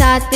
7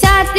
7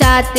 7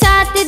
7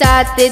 7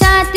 7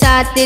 7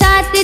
7